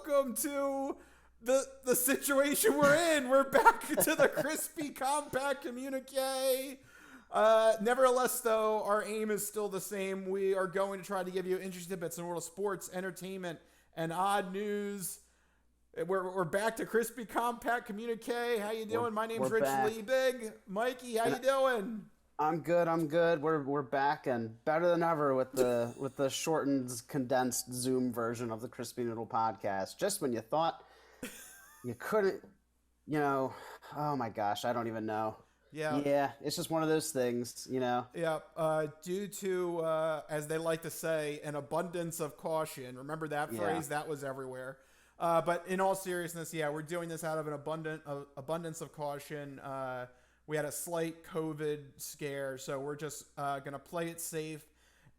welcome to the situation we're in. We're back to the Crispy Compact Communique. Nevertheless, though, our aim is still the same. We are going to try to give you interesting bits in the world of sports, entertainment, and odd news. We're back to Crispy Compact Communique. How you doing? My name's Rich Liebig. Mikey, how you doing? I'm good. We're back and better than ever with the shortened, condensed Zoom version of the Crispy Noodle podcast. Just when you thought you couldn't, oh my gosh, I don't even know. Yeah, it's just one of those things, Yeah, due to, as they like to say, an abundance of caution. Remember that phrase? That was everywhere. But in all seriousness, we're doing this out of an abundance of caution. We had a slight COVID scare, so we're just going to play it safe.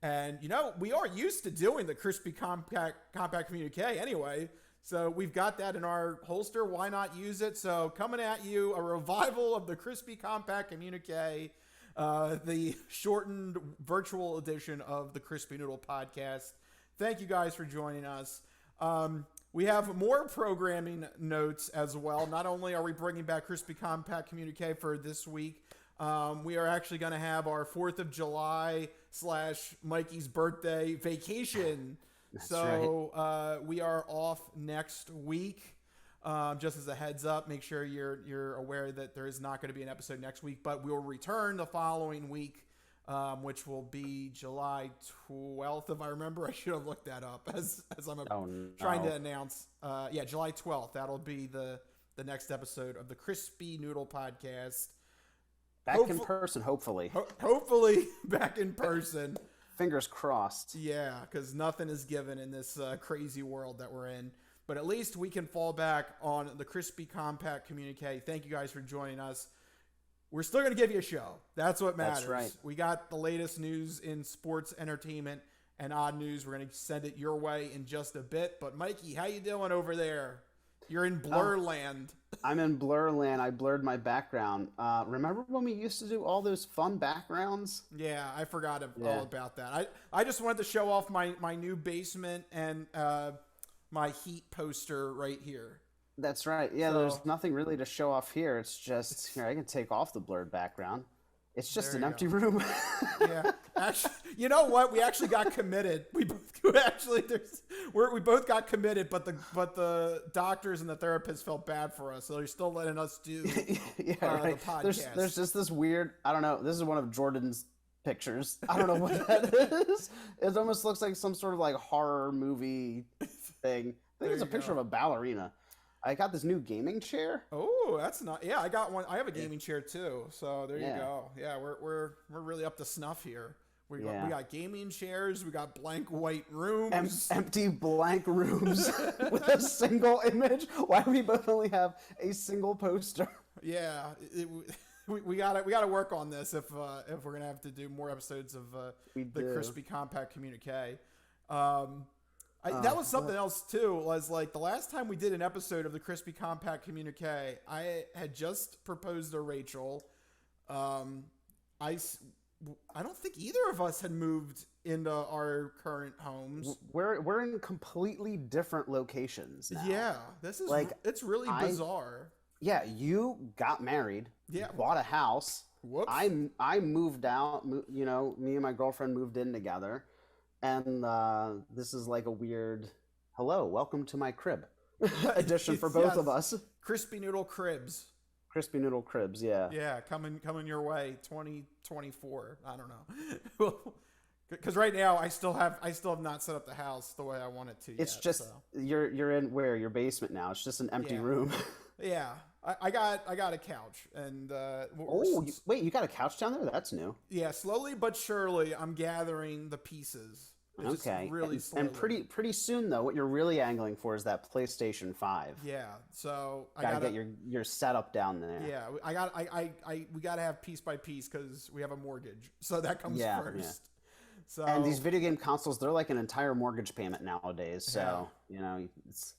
And, we are used to doing the Crispy Compact Communique anyway. So we've got that in our holster. Why not use it? So coming at you, a revival of the Crispy Compact Communique, the shortened virtual edition of the Crispy Noodle podcast. Thank you guys for joining us. We have more programming notes as well. Not only are we bringing back Crispy Compact Communique for this week, we are actually going to have our 4th of July / Mikey's birthday vacation. Right. We are off next week. Just as a heads up, make sure you're aware that there is not going to be an episode next week, but we'll return the following week. Which will be July 12th, if I remember. I should have looked that up as I'm trying to announce. July 12th. That'll be the next episode of the Crispy Noodle podcast. Back in person, hopefully. Hopefully back in person. Fingers crossed. Yeah, because nothing is given in this crazy world that we're in. But at least we can fall back on the Crispy Compact Communique. Thank you guys for joining us. We're still going to give you a show. That's what matters. That's right. We got the latest news in sports, entertainment, and odd news. We're going to send it your way in just a bit. But Mikey, how you doing over there? You're in blur land. I'm in blur land. I blurred my background. Remember when we used to do all those fun backgrounds? Yeah, I forgot all about that. I just wanted to show off my new basement and my heat poster right here. That's right. Yeah, there's nothing really to show off here. It's just, here, I can take off the blurred background. It's just an empty room. Yeah. Actually, you know what? We actually got committed. We both got committed, but the doctors and the therapists felt bad for us, so they're still letting us do the podcast. There's just this weird, I don't know, this is one of Jordan's pictures. I don't know what that is. It almost looks like some sort of like horror movie thing. I think it's a picture of a ballerina. I got this new gaming chair. Oh, that's not. Yeah, I got one. I have a gaming chair too. So there you go. Yeah, we're really up to snuff here. We got gaming chairs. We got blank white rooms. Empty blank rooms with a single image. Why do we both only have a single poster? Yeah, we gotta work on this if we're gonna have to do more episodes of the Crispy Compact Communique. That was something else too, was like the last time we did an episode of the Crispy Compact Communique, I had just proposed to Rachel. I don't think either of us had moved into our current homes. We're in completely different locations now. Yeah, this is it's really bizarre. Yeah, you got married. Yeah, bought a house. Whoops. I moved out. Me and my girlfriend moved in together. And this is like a weird, hello, welcome to my crib edition for both of us. Crispy Noodle Cribs. Crispy Noodle Cribs, yeah. Yeah, coming your way, 2024. I don't know. Because right now I still have not set up the house the way I want it to. It's just you're in your basement now. It's just an empty room. Yeah, I got a couch and. Wait, you got a couch down there? That's new. Yeah, slowly but surely I'm gathering the pieces. It's really slowly. And pretty soon though, what you're really angling for is that PlayStation 5. Yeah, so I gotta get your setup down there. Yeah, we gotta have piece by piece because we have a mortgage, so that comes first. Yeah. So, and these video game consoles, they're like an entire mortgage payment nowadays. So it's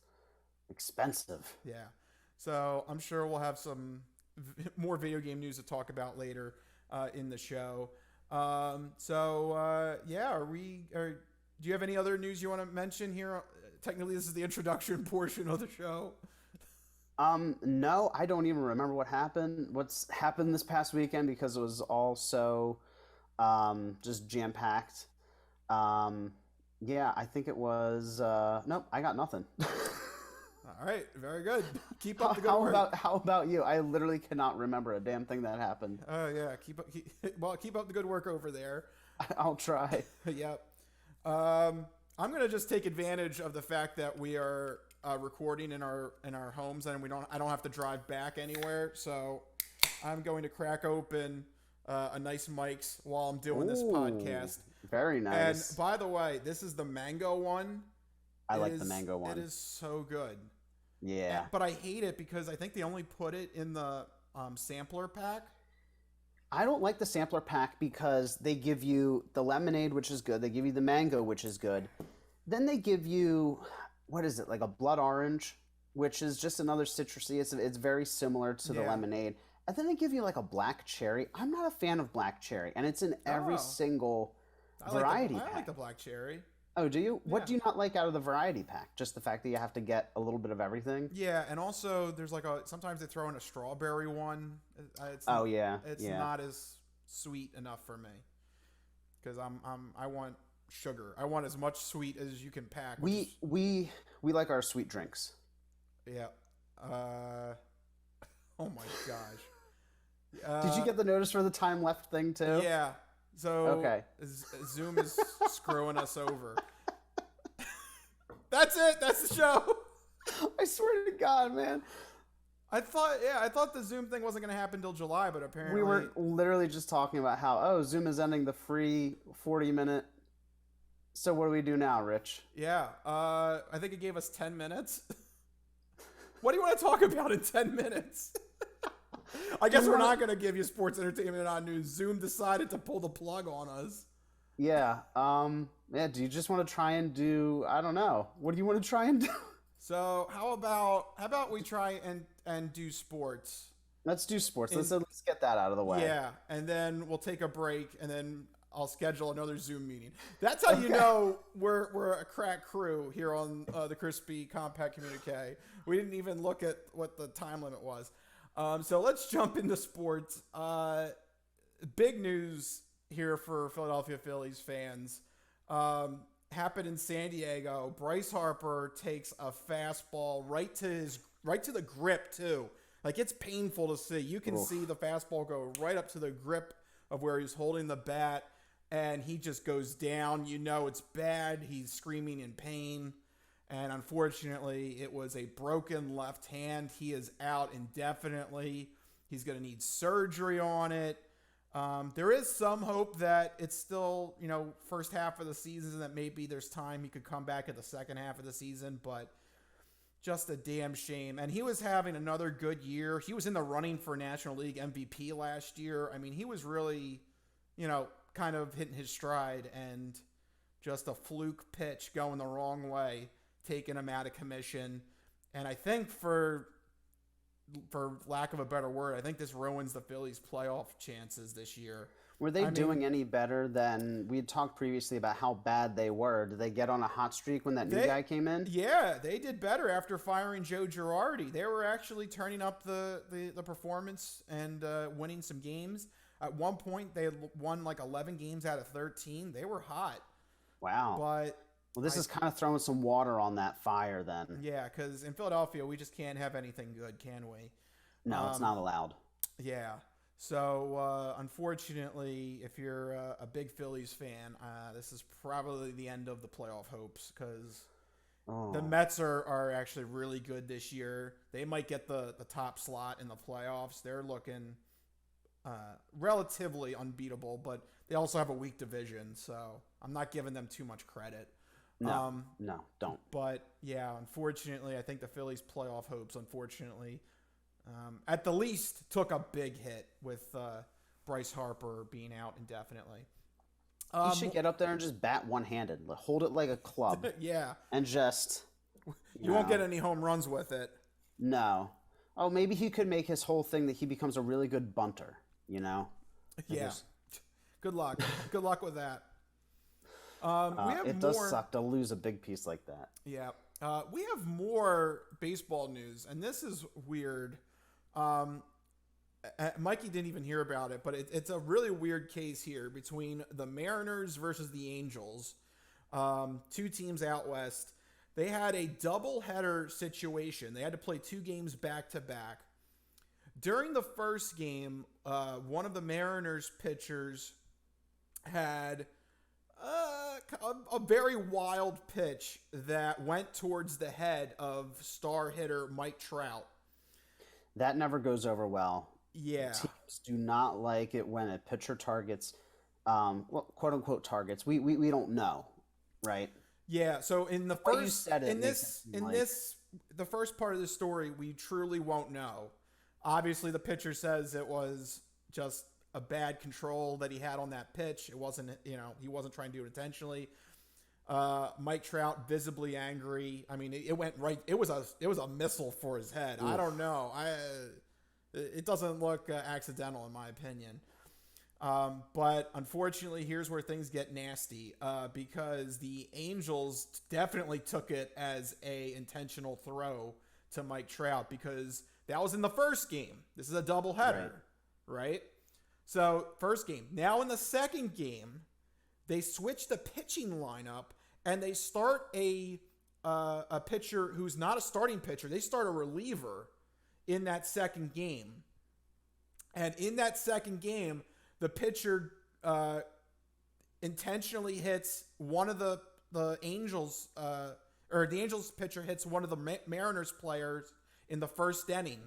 expensive. Yeah. So I'm sure we'll have some more video game news to talk about later in the show. Do you have any other news you want to mention here technically this is the introduction portion of the show. No, I don't even remember what's happened this past weekend because it was all so just jam-packed. Yeah, I think it was nope, I got nothing. All right, very good. Keep up the good work. How about you? I literally cannot remember a damn thing that happened. Oh yeah, keep up the good work over there. I'll try. Yep. I'm gonna just take advantage of the fact that we are recording in our homes and I don't have to drive back anywhere. So I'm going to crack open a nice mics while I'm doing this podcast. Very nice. And by the way, this is the mango one. I like the mango one. It is so good. Yeah. But I hate it because I think they only put it in the sampler pack. I don't like the sampler pack because they give you the lemonade, which is good. They give you the mango, which is good. Then they give you, what is it, like a blood orange, which is just another citrusy. It's very similar to the lemonade. And then they give you like a black cherry. I'm not a fan of black cherry, and it's in every single variety pack. I like the black cherry. Oh, do you? Yeah. What do you not like out of the variety pack? Just the fact that you have to get a little bit of everything? Yeah, and also there's sometimes they throw in a strawberry one. It's not as sweet enough for me because I want sugar. I want as much sweet as you can pack. We like our sweet drinks. Yeah. Oh my gosh. Did you get the notice for the time left thing too? Yeah. So okay. Zoom is screwing us over. That's it. That's the show. I swear to God, man. I thought the Zoom thing wasn't going to happen until July, but apparently we were literally just talking about how Zoom is ending the free 40-minute. So what do we do now, Rich? Yeah, I think it gave us 10 minutes. What do you want to talk about in 10 minutes? I guess we're not going to give you sports entertainment on news. Zoom decided to pull the plug on us. Yeah. Do you just want to try and do, I don't know. What do you want to try and do? So how about we try and do sports? Let's do sports. Let's get that out of the way. Yeah, and then we'll take a break, and then I'll schedule another Zoom meeting. That's how you know we're a crack crew here on the Crispy Compact Communique. We didn't even look at what the time limit was. So let's jump into sports. Big news here for Philadelphia Phillies fans. Happened in San Diego. Bryce Harper takes a fastball right to the grip too. Like, it's painful to see. You can see the fastball go right up to the grip of where he's holding the bat, and he just goes down. You know it's bad. He's screaming in pain. And unfortunately, it was a broken left hand. He is out indefinitely. He's going to need surgery on it. There is some hope that it's still, first half of the season, and that maybe there's time he could come back at the second half of the season, but just a damn shame. And he was having another good year. He was in the running for National League MVP last year. I mean, he was really, kind of hitting his stride, and just a fluke pitch going the wrong way, taking him out of commission. And I think for lack of a better word, I think this ruins the Phillies' playoff chances this year. Were they doing any better than we had talked previously about how bad they were? Did they get on a hot streak when that new guy came in? Yeah, they did better after firing Joe Girardi. They were actually turning up the performance and winning some games. At one point, they won like 11 games out of 13. They were hot. Wow. But this is kind of throwing some water on that fire then. Yeah, because in Philadelphia, we just can't have anything good, can we? No, it's not allowed. Yeah. So, unfortunately, if you're a big Phillies fan, this is probably the end of the playoff hopes, because the Mets are actually really good this year. They might get the top slot in the playoffs. They're looking relatively unbeatable, but they also have a weak division, so I'm not giving them too much credit. No, don't. But, yeah, unfortunately, I think the Phillies' playoff hopes, at the least, took a big hit with Bryce Harper being out indefinitely. He should get up there and just bat one-handed. Hold it like a club. Yeah. And just... You won't get any home runs with it. No. Oh, maybe he could make his whole thing that he becomes a really good bunter, Yeah. Good luck. Good luck with that. It does suck to lose a big piece like that. Yeah. We have more baseball news, and this is weird. Mikey didn't even hear about it, but it's a really weird case here between the Mariners versus the Angels. Two teams out west. They had a doubleheader situation. They had to play 2 games back to back. During the first game, one of the Mariners pitchers had a very wild pitch that went towards the head of star hitter Mike Trout. That never goes over well. Yeah. Teams do not like it when a pitcher targets, quote unquote targets. We don't know, right? Yeah. So in the first, the first part of the story, we truly won't know. Obviously, the pitcher says it was just a bad control that he had on that pitch. It wasn't, he wasn't trying to do it intentionally. Mike Trout visibly angry. I mean, it went right. It was a missile for his head. Oof. I don't know. It doesn't look accidental in my opinion. But unfortunately, here's where things get nasty because the Angels definitely took it as a intentional throw to Mike Trout because that was in the first game. This is a doubleheader, right? So first game. Now in the second game, they switch the pitching lineup and they start a pitcher who's not a starting pitcher. They start a reliever in that second game. And in that second game, the pitcher intentionally hits one of the Angels, or the Angels pitcher hits one of the Mariners players in the first inning.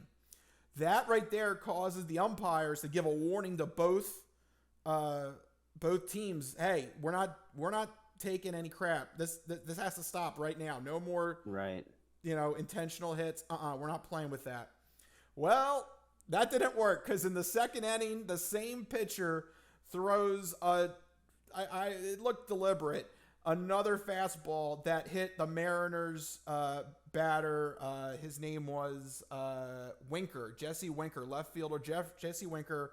That right there causes the umpires to give a warning to both teams. Hey, we're not taking any crap. This has to stop right now. No more intentional hits. We're not playing with that. Well, that didn't work because in the second inning, the same pitcher throws it looked deliberate, another fastball that hit the Mariners batter. His name was Winker, Jesse Winker, left fielder Jesse Winker,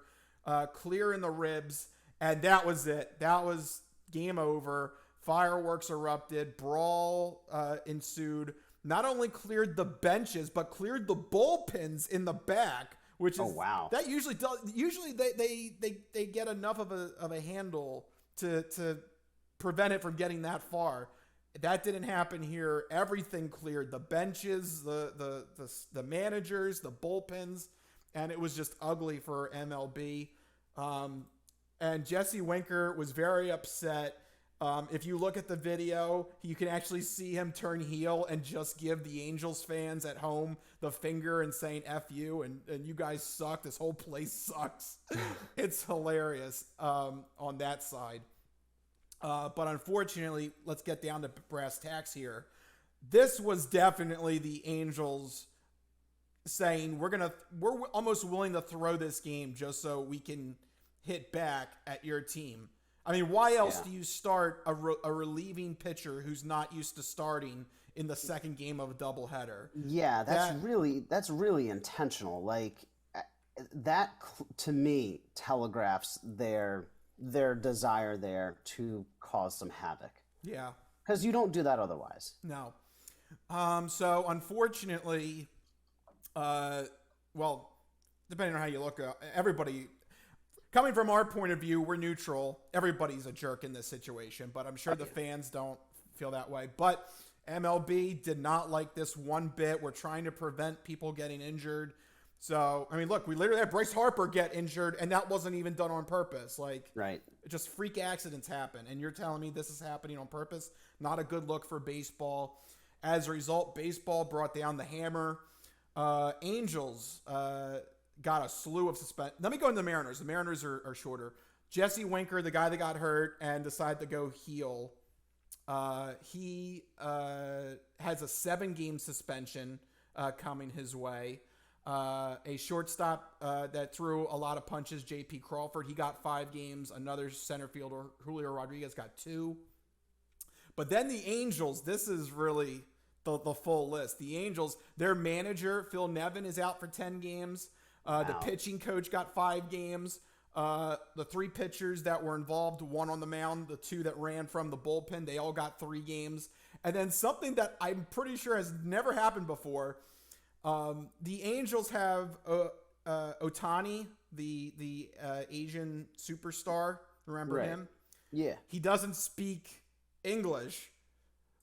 clear in the ribs, and that was it. That was game over. Fireworks erupted. Brawl ensued. Not only cleared the benches, but cleared the bullpens in the back, which is that usually does. Usually they get enough of a handle to prevent it from getting that far. That didn't happen here. Everything cleared. The benches, the managers, the bullpens, and it was just ugly for MLB. And Jesse Winker was very upset. If you look at the video, you can actually see him turn heel and just give the Angels fans at home the finger and saying F you and you guys suck. This whole place sucks. It's hilarious on that side. But unfortunately, let's get down to brass tacks here. This was definitely the Angels saying we're almost willing to throw this game just so we can hit back at your team. I mean, why else do you start a relieving pitcher who's not used to starting in the second game of a doubleheader? Yeah, that's really intentional. Like that to me telegraphs their desire there to cause some havoc. Yeah, because you don't do that otherwise. No. So unfortunately, well, depending on how you look, everybody. Coming from our point of view, we're neutral. Everybody's a jerk in this situation, but I'm sure the fans don't feel that way. But MLB did not like this one bit. We're trying to prevent people getting injured. So, I mean, look, we literally had Bryce Harper get injured, and that wasn't even done on purpose. Like, just freak accidents happen. And you're telling me this is happening on purpose? Not a good look for baseball. As a result, baseball brought down the hammer. Angels got a slew of suspension. Let me go into the Mariners. The Mariners are shorter. Jesse Winker, the guy that got hurt and decided to go heel, he has a 7-game suspension coming his way. A shortstop that threw a lot of punches, J.P. Crawford, he got 5 games. Another center fielder, Julio Rodriguez, got 2. But then the Angels, this is really the full list. The Angels, their manager, Phil Nevin, is out for 10 games. The pitching coach got 5 games. The 3 pitchers that were involved, 1 on the mound, the 2 that ran from the bullpen, they all got 3 games. And then something that I'm pretty sure has never happened before, the Angels have Otani, the Asian superstar. Remember him? Yeah. He doesn't speak English.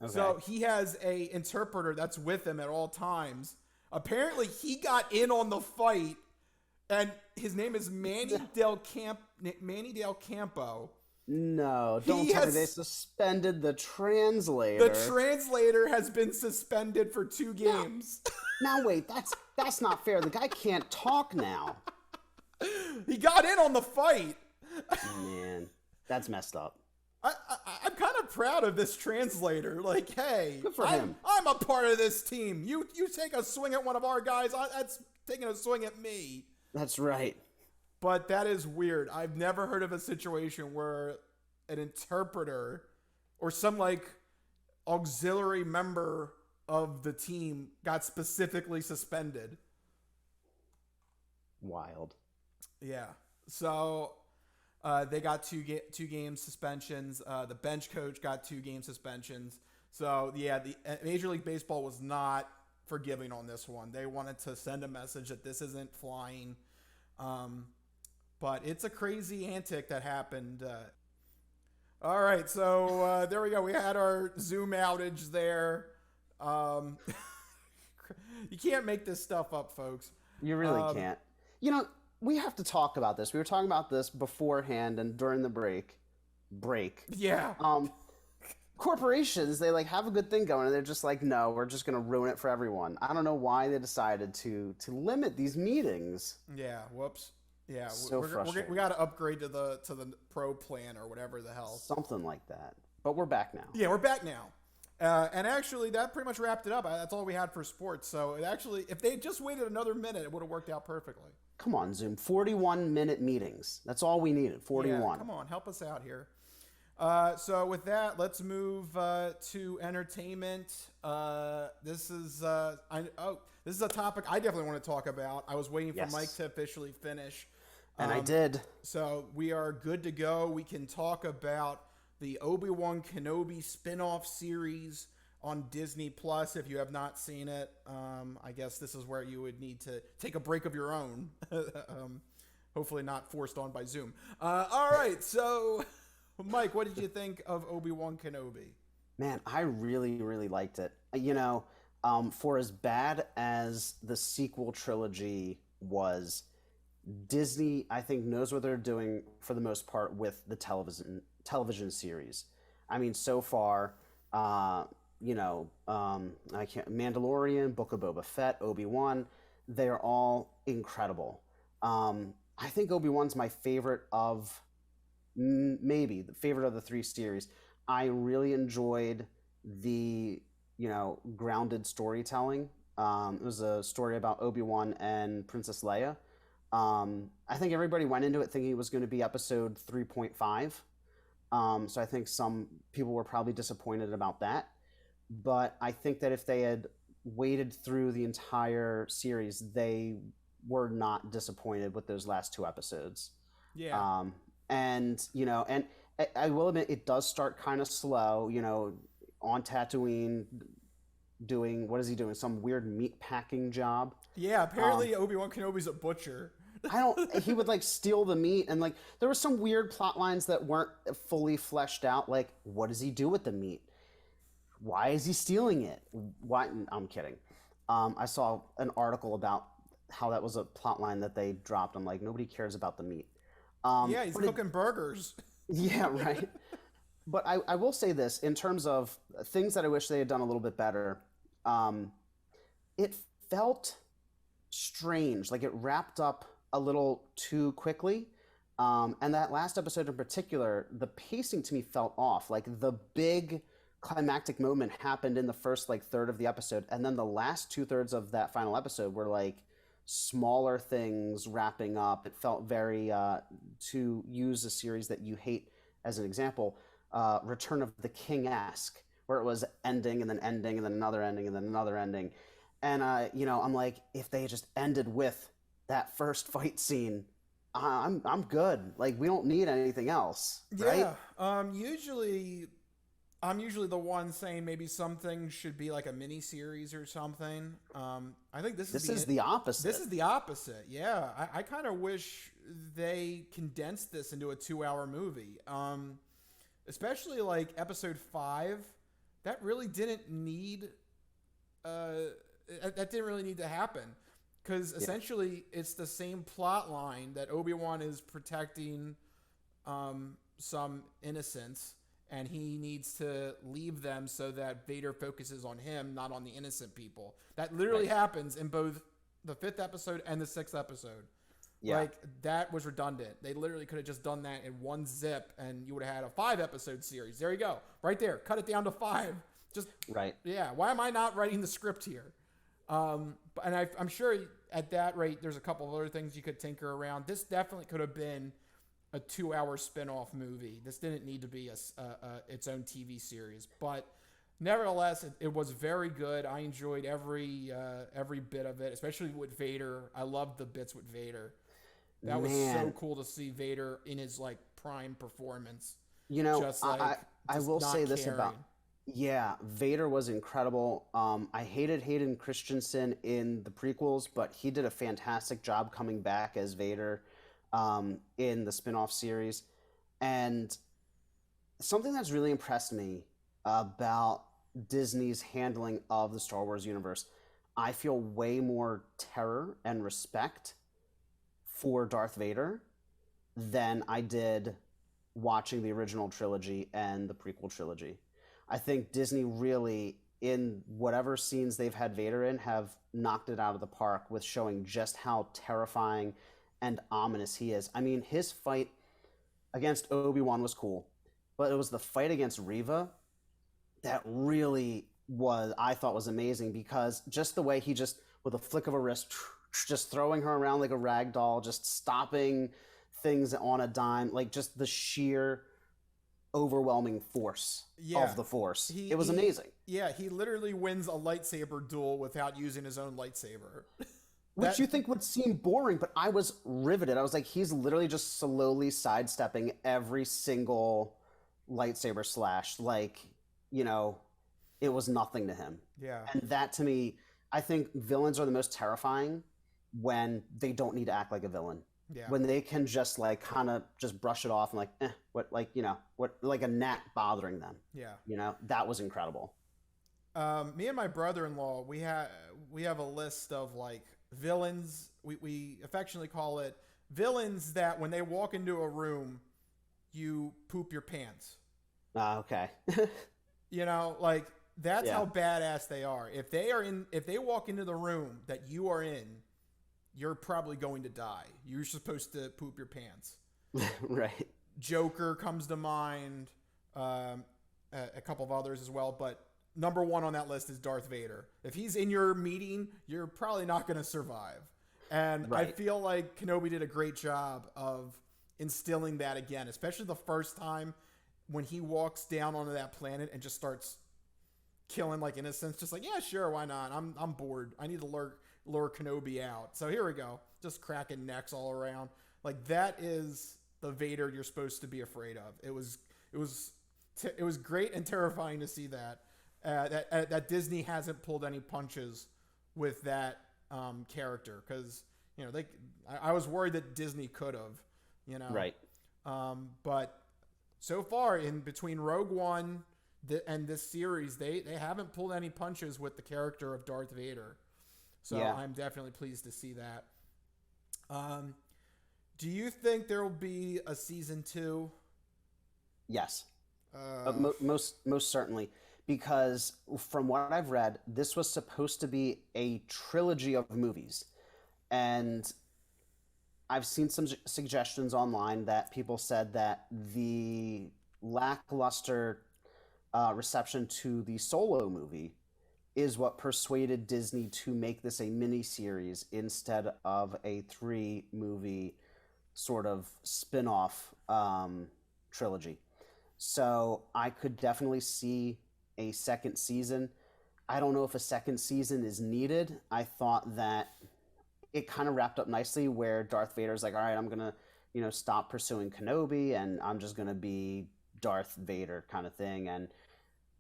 Okay. So he has a interpreter that's with him at all times. Apparently, he got in on the fight, and his name is Manny Del Campo. No, don't tell me they suspended the translator. The translator has been suspended for 2 games. Now wait, that's not fair. The guy can't talk now. He got in on the fight. Man, that's messed up. I'm kind of proud of this translator. Like, hey, good for him. I'm a part of this team. You take a swing at one of our guys. That's taking a swing at me. That's right. But that is weird. I've never heard of a situation where an interpreter or some like auxiliary member of the team got specifically suspended. Wild. Yeah. So they got two game suspensions. The bench coach got 2 game suspensions. So yeah, the Major League Baseball was not forgiving on this one. They wanted to send a message that this isn't flying. But it's a crazy antic that happened. All right, so there we go. We had our Zoom outage there. You can't make this stuff up, folks. You really can't. You know, we have to talk about this. We were talking about this beforehand and during the break. Yeah. Corporations, they like have a good thing going, and they're just like, no, we're just going to ruin it for everyone. I don't know why they decided to limit these meetings. Yeah. Whoops. Yeah. So frustrating. We got to upgrade to the pro plan or whatever the hell. Something like that. But we're back now. Yeah, we're back now. And actually, that pretty much wrapped it up. That's all we had for sports. So it actually, if they just waited another minute, it would have worked out perfectly. Come on, Zoom. 41-minute meetings. That's all we needed. 41. Yeah, come on, help us out here. So with that, let's move to entertainment. This is a topic I definitely want to talk about. I was waiting for Mike to officially finish. And I did. So we are good to go. We can talk about the Obi-Wan Kenobi spin-off series on Disney Plus. If you have not seen it, I guess this is where you would need to take a break of your own. Hopefully not forced on by Zoom. All right, so Mike, what did you think of Obi-Wan Kenobi? Man, I really, really liked it. You know, for as bad as the sequel trilogy was, Disney, I think, knows what they're doing for the most part with the television series. I mean, so far, Mandalorian, Book of Boba Fett, Obi-Wan, they're all incredible. I think Obi-Wan's my favorite of, maybe the favorite of the 3 series. I really enjoyed the, grounded storytelling. It was a story about Obi-Wan and Princess Leia. I think everybody went into it thinking it was going to be episode 3.5. So I think some people were probably disappointed about that. But I think that if they had waited through the entire series, they were not disappointed with those last 2 episodes. Yeah. And I will admit, it does start kind of slow, on Tatooine doing, what is he doing? Some weird meat packing job. Yeah, apparently Obi-Wan Kenobi's a butcher. He would like steal the meat, and like there were some weird plot lines that weren't fully fleshed out. Like, what does he do with the meat? Why is he stealing it? Why? I'm kidding. I saw an article about how that was a plot line that they dropped. I'm like, nobody cares about the meat. Yeah, he's cooking burgers. Yeah, right. But I will say this, in terms of things that I wish they had done a little bit better, it felt strange. Like it wrapped up a little too quickly. And that last episode in particular, the pacing to me felt off. Like the big climactic moment happened in the first third of the episode. And then the last 2/3 of that final episode were like smaller things wrapping up. It felt very, to use a series that you hate as an example, Return of the King-esque, where it was ending and then ending and then another ending and then another ending. And, I'm like, if they just ended with that first fight scene, I'm good. Like, we don't need anything else, right? Yeah. Usually I'm usually the one saying maybe something should be like a mini series or something. I think This is the opposite. This is the opposite. Yeah, I kind of wish they condensed this into a 2-hour movie. Especially like episode 5, that really didn't need. That didn't really need to happen, because essentially it's the same plot line that Obi-Wan is protecting some innocents, and he needs to leave them so that Vader focuses on him, not on the innocent people. That literally happens in both the 5th episode and the 6th episode. Yeah. Like, that was redundant. They literally could have just done that in one zip, and you would have had a 5-episode series. There you go. Right there. Cut it down to 5. Just, yeah. Why am I not writing the script here? And I'm sure at that rate, there's a couple of other things you could tinker around. This definitely could have been a 2-hour spin-off movie. This didn't need to be its own TV series, but nevertheless, it was very good. I enjoyed every bit of it, especially with Vader. I loved the bits with Vader. That was so cool to see Vader in his like prime performance. You know, I will say this about Vader was incredible. I hated Hayden Christensen in the prequels, but he did a fantastic job coming back as Vader in the spin-off series. And something that's really impressed me about Disney's handling of the Star Wars universe, I feel way more terror and respect for Darth Vader than I did watching the original trilogy and the prequel trilogy. I think Disney really, in whatever scenes they've had Vader in, have knocked it out of the park with showing just how terrifying and ominous he is. I mean, his fight against Obi-Wan was cool, but it was the fight against Reva that really I thought was amazing, because just the way he just, with a flick of a wrist, just throwing her around like a rag doll, just stopping things on a dime, like just the sheer overwhelming force of the Force. It was amazing. Yeah, he literally wins a lightsaber duel without using his own lightsaber. Which you think would seem boring, but I was riveted. I was like, he's literally just slowly sidestepping every single lightsaber slash. Like, you know, it was nothing to him. Yeah. And that, to me, I think villains are the most terrifying when they don't need to act like a villain. Yeah. When they can just like kind of just brush it off and like, what, like, you know, what, like a gnat bothering them. Yeah. You know, that was incredible. Me and my brother-in-law, we have a list of like villains. We affectionately call it villains that when they walk into a room, you poop your pants. Okay. You know, like that's how badass they are. If they walk into the room that you are in, you're probably going to die. You're supposed to poop your pants. Right. Joker comes to mind, a couple of others as well, but number one on that list is Darth Vader. If he's in your meeting, you're probably not going to survive. And I feel like Kenobi did a great job of instilling that again, especially the first time when he walks down onto that planet and just starts killing like innocents. Just like, yeah, sure, why not? I'm bored. I need to lure Kenobi out. So here we go. Just cracking necks all around. Like, that is the Vader you're supposed to be afraid of. It was great and terrifying to see that. That Disney hasn't pulled any punches with that character, because you know I was worried that Disney could have, you know, right. But so far in between Rogue One and this series, they haven't pulled any punches with the character of Darth Vader. So I'm definitely pleased to see that. Do you think there will be a season 2? Yes, most certainly. Because from what I've read, this was supposed to be a trilogy of movies. And I've seen some suggestions online that people said that the lackluster reception to the Solo movie is what persuaded Disney to make this a miniseries instead of a 3-movie sort of spin-off trilogy. So I could definitely see a second season. I don't know if a second season is needed. I thought that it kind of wrapped up nicely where Darth Vader's like, all right, I'm going to stop pursuing Kenobi and I'm just going to be Darth Vader kind of thing. And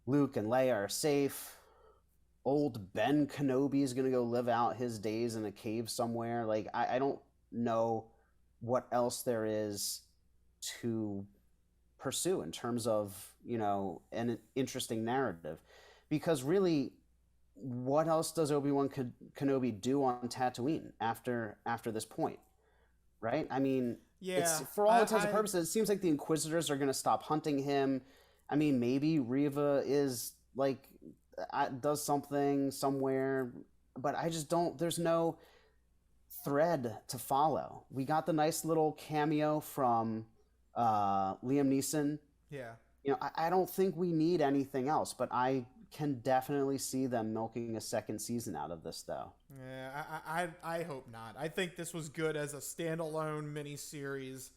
Luke and Leia are safe. Old Ben Kenobi is going to go live out his days in a cave somewhere. Like, I don't know what else there is to pursue in terms of, an interesting narrative. Because really, what else does Obi-Wan Kenobi do on Tatooine after this point? Right? I mean, it's for all intents and purposes, it seems like the Inquisitors are going to stop hunting him. I mean, maybe Reva is like does something somewhere, but I just don't. There's no thread to follow. We got the nice little cameo from Liam Neeson. Yeah. I don't think we need anything else, but I can definitely see them milking a second season out of this, though. Yeah, I hope not. I think this was good as a standalone miniseries,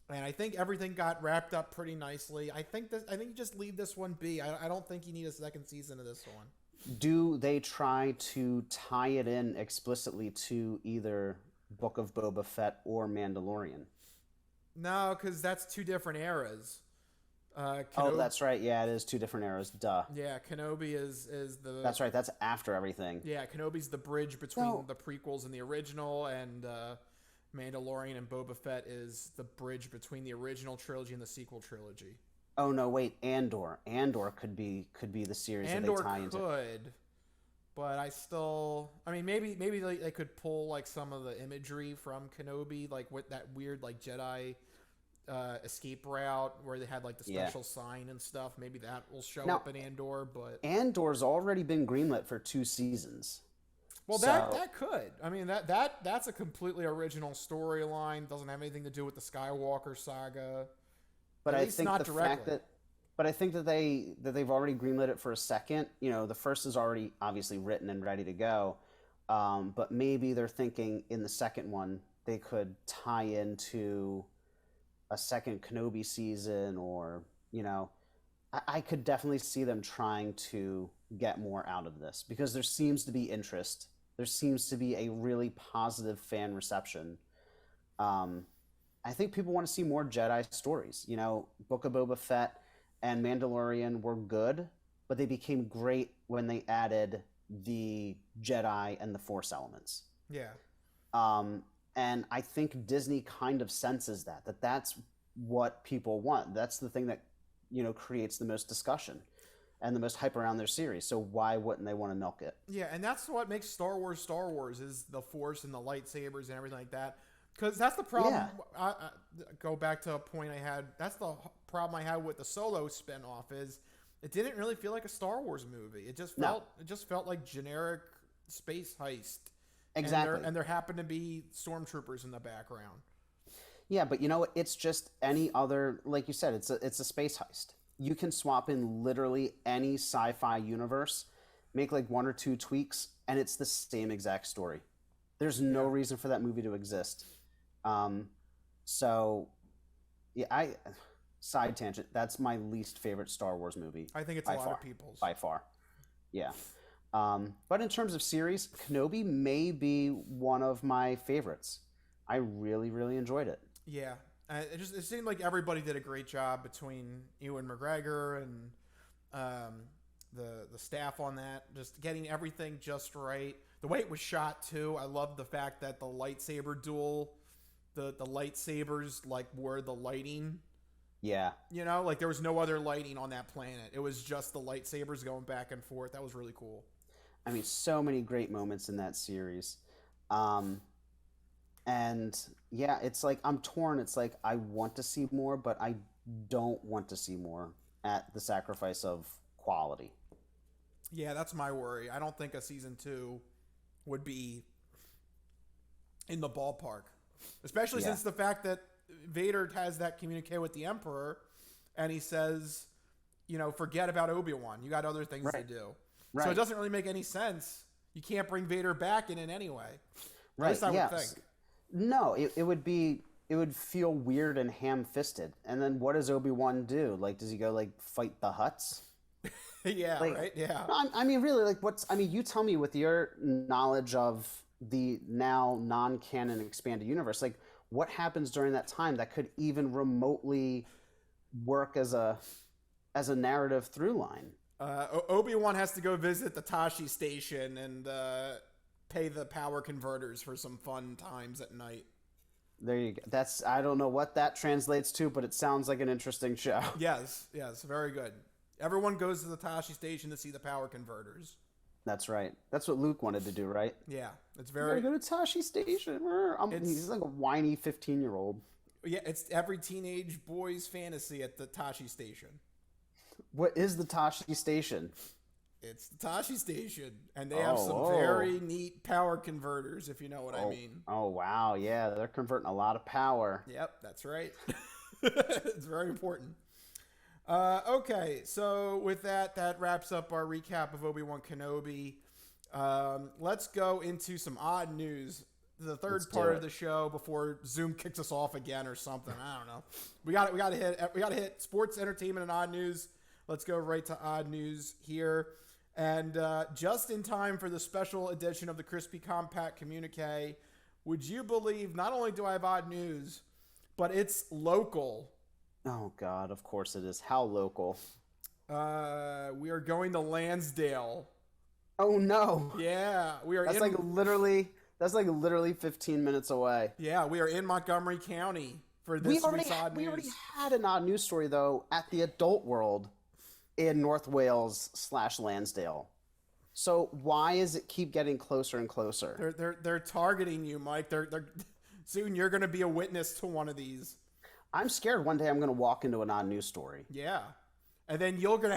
and I think everything got wrapped up pretty nicely. I think you just leave this one be. I don't think you need a second season of this one. Do they try to tie it in explicitly to either Book of Boba Fett or Mandalorian? No, because that's two different eras. That's right. Yeah, it is two different eras. Duh. Yeah, Kenobi is the... That's right. That's after everything. Yeah, Kenobi's the bridge between the prequels and the original, and Mandalorian and Boba Fett is the bridge between the original trilogy and the sequel trilogy. Oh, no, wait. Andor could be the series that they tie into. Andor could, but maybe they could pull like some of the imagery from Kenobi, like with that weird like Jedi escape route where they had like the special sign and stuff. Maybe that will show up in Andor, but Andor's already been greenlit for 2 seasons. Well, that could. I mean, that's a completely original storyline. Doesn't have anything to do with the Skywalker saga. But I think I think that they've already greenlit it for a second. The first is already obviously written and ready to go. But maybe they're thinking in the second one they could tie into a second Kenobi season, or I could definitely see them trying to get more out of this because there seems to be interest. There seems to be a really positive fan reception. I think people want to see more Jedi stories. Book of Boba Fett and Mandalorian were good, but they became great when they added the Jedi and the Force elements. Yeah. And I think Disney kind of senses that's what people want. That's the thing that, creates the most discussion and the most hype around their series. So why wouldn't they want to milk it? Yeah, and that's what makes Star Wars is the Force and the lightsabers and everything like that. Because that's the problem. Yeah. I go back to a point I had. That's the problem I had with the Solo spinoff is it didn't really feel like a Star Wars movie. It just felt like generic space heist. Exactly. And there happened to be stormtroopers in the background. Yeah, but it's just any other, like you said, it's a space heist. You can swap in literally any sci-fi universe, make like 1 or 2 tweaks, and it's the same exact story. There's no reason for that movie to exist. Side tangent, that's my least favorite Star Wars movie. I think it's a lot of people's. By far. Yeah. But in terms of series, Kenobi may be one of my favorites. I really, really enjoyed it. Yeah. It seemed like everybody did a great job between Ewan McGregor and the staff on that, just getting everything just right. The way it was shot, too, I love the fact that the lightsaber duel, the lightsabers, like, were the lighting. Yeah. Like, there was no other lighting on that planet. It was just the lightsabers going back and forth. That was really cool. I mean, so many great moments in that series. And, yeah, it's like, I'm torn. It's like, I want to see more, but I don't want to see more at the sacrifice of quality. Yeah, that's my worry. I don't think a season 2 would be in the ballpark, especially since the fact that Vader has that communique with the Emperor, and he says, forget about Obi-Wan. You got other things to do. Right. So it doesn't really make any sense. You can't bring Vader back in any way. Right. At least I would think. No, it would feel weird and ham-fisted. And then what does Obi-Wan do? Like, does he go fight the Hutts? Yeah, right. Yeah. I mean, really, you tell me with your knowledge of the now non-canon expanded universe, what happens during that time that could even remotely work as a narrative through line? Obi-Wan has to go visit the Tashi station and pay the power converters for some fun times at night. There you go. I don't know what that translates to, but it sounds like an interesting show. Yes, very good. Everyone goes to the Tashi station to see the power converters. That's right. That's what Luke wanted to do, right? Yeah, it's very. Go to Tashi station. He's like a whiny 15-year-old. Yeah, it's every teenage boy's fantasy at the Tashi station. What is the Tashi station? It's the Tashi station, and they have some very neat power converters, if you know what I mean. Oh, wow. Yeah, they're converting a lot of power. Yep, that's right. It's very important. Okay, so with that wraps up our recap of Obi-Wan Kenobi. Let's go into some odd news. The third part of the show before Zoom kicks us off again or something. I don't know. We got to hit sports, entertainment, and odd news. Let's go right to odd news here. And just in time for the special edition of the Crispy Compact Communique, would you believe not only do I have odd news, but it's local. Oh, God, of course it is. How local? We are going to Lansdale. Oh, no. Yeah, we are. That's like literally 15 minutes away. Yeah, we are in Montgomery County for this week's odd news. We already had an odd news story, though, at the Adult World in North Wales / Lansdale. So why is it keep getting closer and closer? They're targeting you, Mike. They're soon you're going to be a witness to one of these. I'm scared one day I'm going to walk into an odd news story. Yeah, and then you're going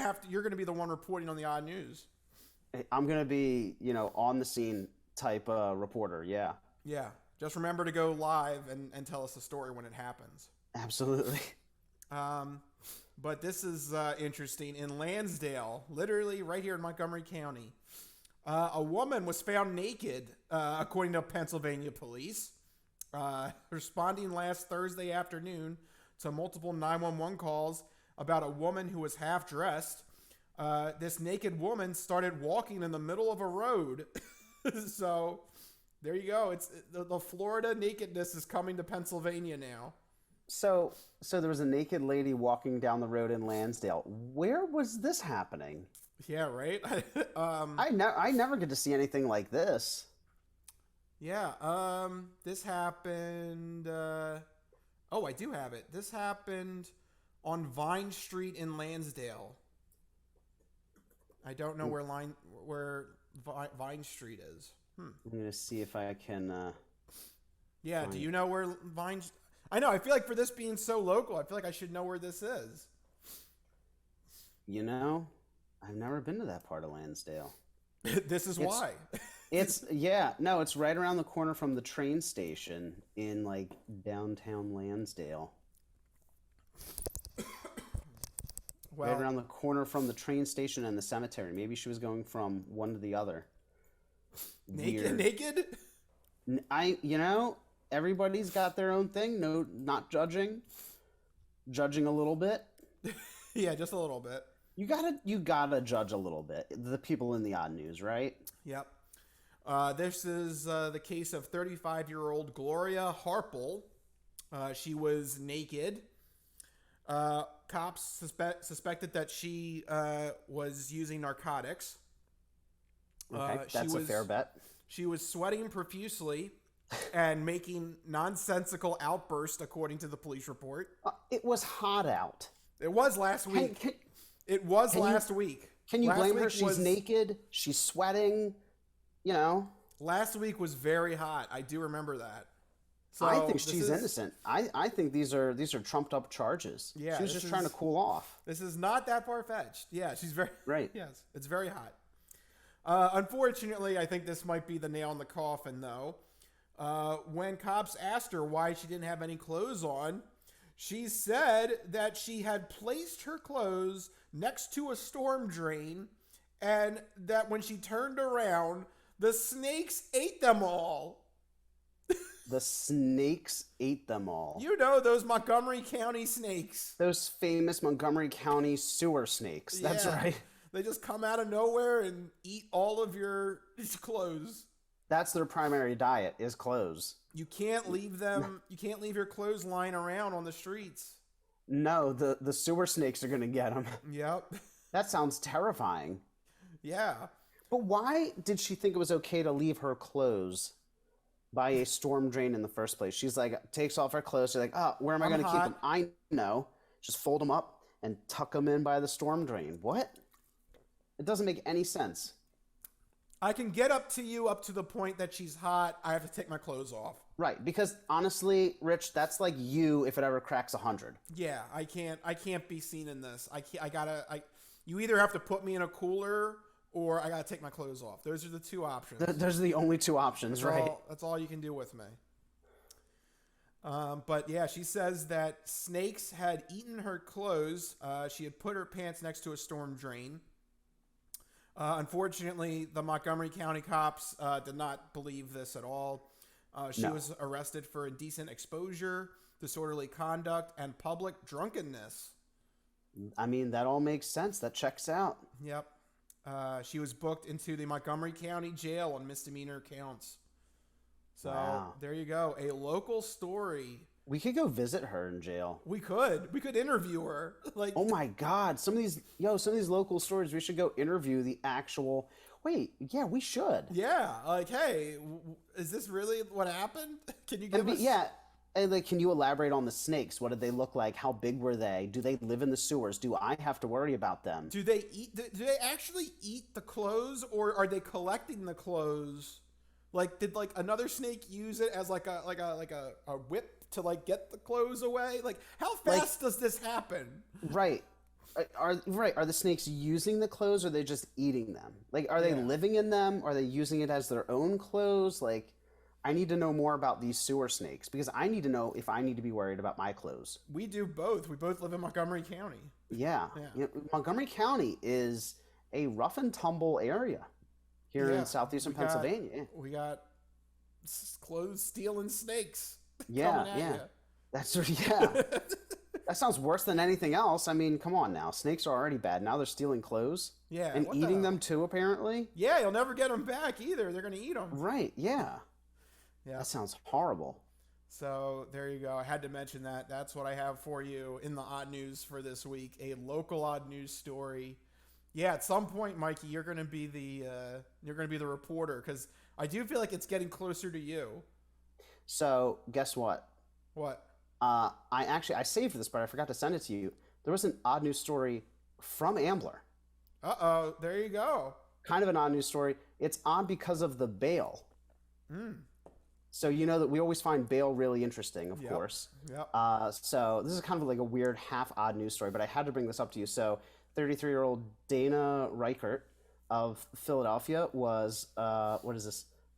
to be the one reporting on the odd news. I'm going to be, on the scene type reporter. Yeah. Yeah. Just remember to go live and tell us the story when it happens. Absolutely. But this is interesting. In Lansdale, literally right here in Montgomery County, a woman was found naked, according to Pennsylvania police, responding last Thursday afternoon to multiple 911 calls about a woman who was half dressed. This naked woman started walking in the middle of a road. So there you go. It's the Florida nakedness is coming to Pennsylvania now. So there was a naked lady walking down the road in Lansdale. Where was this happening? Yeah, right. I never get to see anything like this. Yeah. This happened. I do have it. This happened on Vine Street in Lansdale. I don't know where Vine Street is. I'm gonna see if I can. Yeah. Do you know where Vine? I know. I feel like for this being so local, I feel like I should know where this is. I've never been to that part of Lansdale. This is why. It's right around the corner from the train station in like downtown Lansdale. Well, right around the corner from the train station and the cemetery. Maybe she was going from one to the other. Naked? Everybody's got their own thing. No, not judging. Judging a little bit. Yeah, just a little bit. You gotta judge a little bit. The people in the odd news, right? Yep. This is the case of 35-year-old Gloria Harple. She was naked. Cops suspected that she was using narcotics. Okay, that's a fair bet. She was sweating profusely and making nonsensical outbursts, according to the police report. It was hot out. It was last week. It was last week. Can you blame her? She's naked. She's sweating. Last week was very hot. I do remember that. So I think she's innocent. I think these are trumped up charges. Yeah, she was just trying to cool off. This is not that far fetched. Yeah, she's very right. Yes, it's very hot. Unfortunately, I think this might be the nail in the coffin, though. When cops asked her why she didn't have any clothes on, she said that she had placed her clothes next to a storm drain, and that when she turned around, the snakes ate them all. The snakes ate them all. Those Montgomery County snakes. Those famous Montgomery County sewer snakes. That's right. They just come out of nowhere and eat all of your clothes. That's their primary diet is clothes. You can't leave them. You can't leave your clothes lying around on the streets. No, the sewer snakes are going to get them. Yep. That sounds terrifying. Yeah. But why did she think it was okay to leave her clothes by a storm drain in the first place? She's like, takes off her clothes. She's like, oh, where am I going to keep them? I know. Just fold them up and tuck them in by the storm drain. What? It doesn't make any sense. I can get up to the point that she's hot. I have to take my clothes off. Right, because honestly, Rich, that's like you if it ever cracks 100. Yeah, I can't be seen in this. You either have to put me in a cooler or I gotta take my clothes off. Those are the two options. Those are the only two options, right? That's all you can do with me. But yeah, she says that snakes had eaten her clothes. She had put her pants next to a storm drain. Unfortunately, the Montgomery County cops did not believe this at all. She was arrested for indecent exposure, disorderly conduct, and public drunkenness. I mean, that all makes sense. That checks out. Yep. She was booked into the Montgomery County Jail on misdemeanor counts. So There you go. A local story. We could go visit her in jail. We could interview her. Like, oh my God, some of these local stories. We should go interview the actual. Wait, yeah, we should. Yeah, like, hey, is this really what happened? Can you give us? Yeah, and like, can you elaborate on the snakes? What did they look like? How big were they? Do they live in the sewers? Do I have to worry about them? Do they eat? Do they actually eat the clothes, or are they collecting the clothes? Like, did like another snake use it as like a whip to like get the clothes away? Like, how fast does this happen? Right. Are the snakes using the clothes, or are they just eating them? Like, are they living in them? Are they using it as their own clothes? Like, I need to know more about these sewer snakes because I need to know if I need to be worried about my clothes. We do both. We both live in Montgomery County. Yeah. You know, Montgomery County is a rough and tumble area here in southeastern Pennsylvania. We got clothes stealing snakes. Yeah. That's That sounds worse than anything else. I mean, come on now. Snakes are already bad. Now they're stealing clothes. Yeah. And eating them too, apparently. Yeah, you'll never get them back either. They're going to eat them. Right, yeah. Yeah. That sounds horrible. So there you go. I had to mention that. That's what I have for you in the odd news for this week. A local odd news story. Yeah, at some point, Mikey, you're going to be the reporter because I do feel like it's getting closer to you. So, guess what? What? I saved this, but I forgot to send it to you. There was an odd news story from Ambler. Uh-oh, there you go. Kind of an odd news story. It's odd because of the bail. So you know that we always find bail really interesting, of course. Yep. So this is kind of like a weird half odd news story, but I had to bring this up to you. So 33-year-old Dana Reichert of Philadelphia was,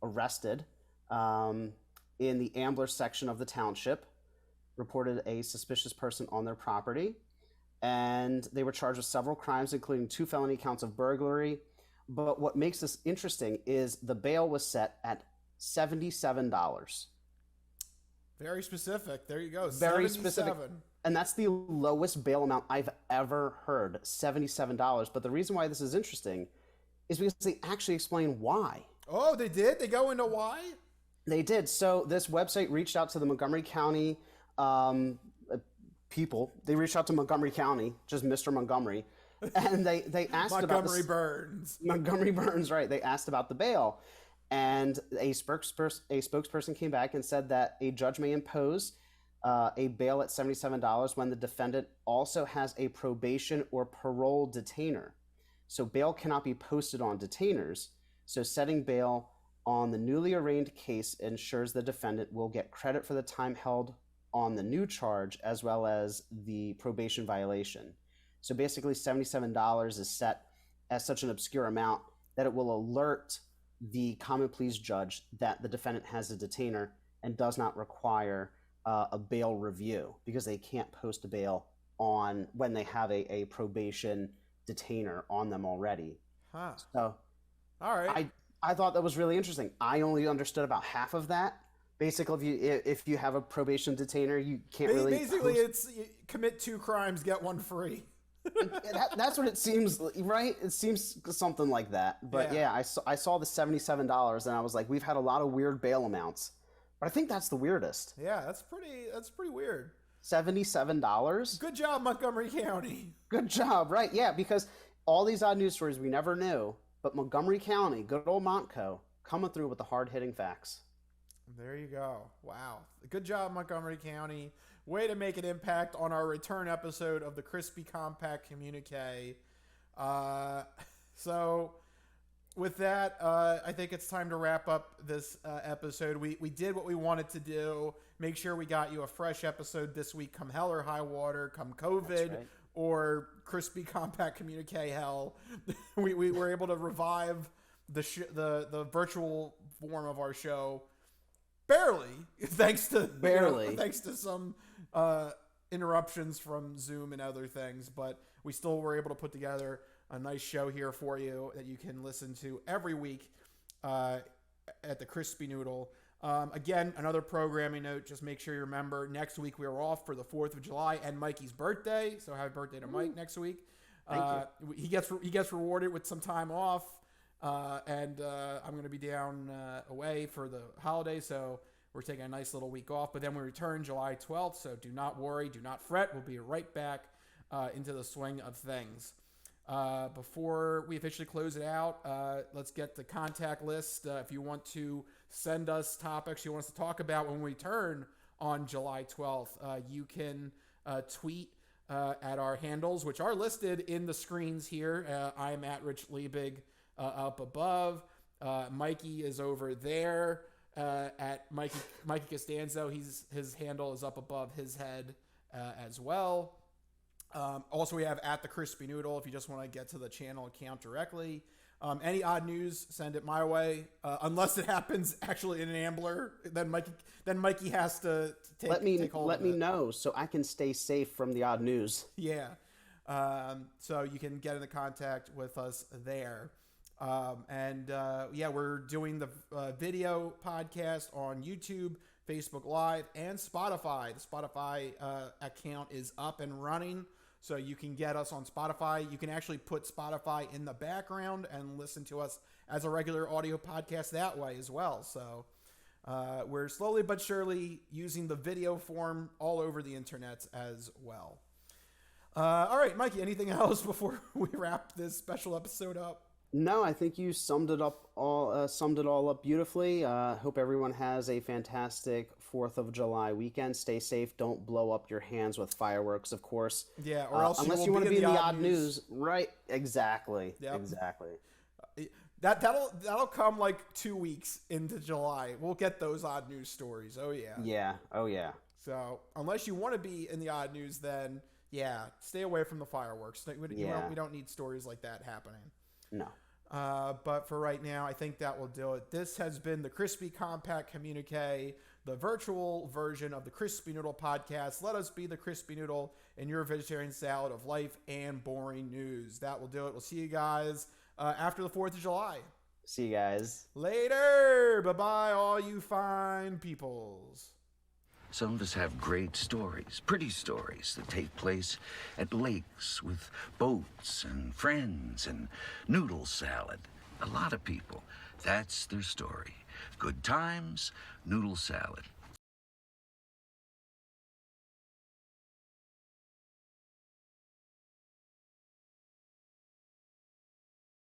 arrested in the Ambler section of the township, reported a suspicious person on their property, and they were charged with several crimes, including 2 felony counts of burglary. But what makes this interesting is the bail was set at $77. Very specific. There you go. Very specific. And that's the lowest bail amount I've ever heard, $77. But the reason why this is interesting is because they actually explain why. Oh, they did? They go into why? They did. So this website reached out to the Montgomery County people. They reached out to Montgomery County, just Mr. Montgomery, and they asked about Montgomery Burns, right? They asked about the bail, and a spokesperson came back and said that a judge may impose a bail at $77 when the defendant also has a probation or parole detainer. So bail cannot be posted on detainers. So setting bail on the newly arraigned case ensures the defendant will get credit for the time held on the new charge as well as the probation violation. So basically $77 is set as such an obscure amount that it will alert the common pleas judge that the defendant has a detainer and does not require a bail review because they can't post a bail on when they have a probation detainer on them already. Huh. So, all right. I thought that was really interesting. I only understood about half of that. Basically, if you have a probation detainer, you can't really... Basically, it's you commit 2 crimes, get 1 free. That's what it seems, right? It seems something like that. But yeah, I saw the $77 and I was like, we've had a lot of weird bail amounts. But I think that's the weirdest. Yeah, that's pretty weird. $77? Good job, Montgomery County. Good job, right? Yeah, because all these odd news stories we never knew, but Montgomery County, good old Montco, coming through with the hard-hitting facts. There you go. Wow. Good job, Montgomery County. Way to make an impact on our return episode of the Crispy Compact Communique. So with that, I think it's time to wrap up this episode. We did what we wanted to do. Make sure we got you a fresh episode this week, come hell or high water, come COVID, right. or Crispy Compact Communique hell. we were able to revive the virtual form of our show. Barely, thanks to some interruptions from Zoom and other things, but we still were able to put together a nice show here for you that you can listen to every week at the Crispy Noodle. Again, another programming note, just make sure you remember, next week we are off for the 4th of July and Mikey's birthday, so happy birthday to Mike next week. Thank you. He gets rewarded with some time off. And I'm going to be down away for the holiday, so we're taking a nice little week off. But then we return July 12th, so do not worry, do not fret. We'll be right back into the swing of things. Before we officially close it out, let's get the contact list. If you want to send us topics you want us to talk about when we return on July 12th, you can tweet at our handles, which are listed in the screens here. I'm at Rich Liebig. Up above, Mikey is over there at Mikey Costanzo. His handle is up above his head as well. Also, we have at the Crispy Noodle if you just want to get to the channel account directly. Any odd news, send it my way. Unless it happens actually in an Ambler, then Mikey has to take hold of it. Let me know so I can stay safe from the odd news. Yeah. So you can get into contact with us there. We're doing the video podcast on YouTube, Facebook Live, and Spotify. The Spotify account is up and running, so you can get us on Spotify. You can actually put Spotify in the background and listen to us as a regular audio podcast that way as well. So we're slowly but surely using the video form all over the internet as well. All right, Mikey, anything else before we wrap this special episode up? No, I think you summed it all up beautifully. Hope everyone has a fantastic 4th of July weekend. Stay safe. Don't blow up your hands with fireworks, of course. Yeah, or else unless you want to be in the odd news. Right? Exactly. Yep. Exactly. That'll come like 2 weeks into July. We'll get those odd news stories. Oh yeah. Yeah. Oh yeah. So unless you want to be in the odd news, then yeah, stay away from the fireworks. We don't need stories like that happening. No. But for right now, I think that will do it. This has been the Crispy Compact Communique, the virtual version of the Crispy Noodle podcast. Let us be the Crispy Noodle in your vegetarian salad of life and boring news. That will do it. We'll see you guys after the 4th of July. See you guys. Later. Bye-bye, all you fine peoples. Some of us have great stories, pretty stories that take place at lakes with boats and friends and noodle salad. A lot of people, that's their story. Good times, noodle salad.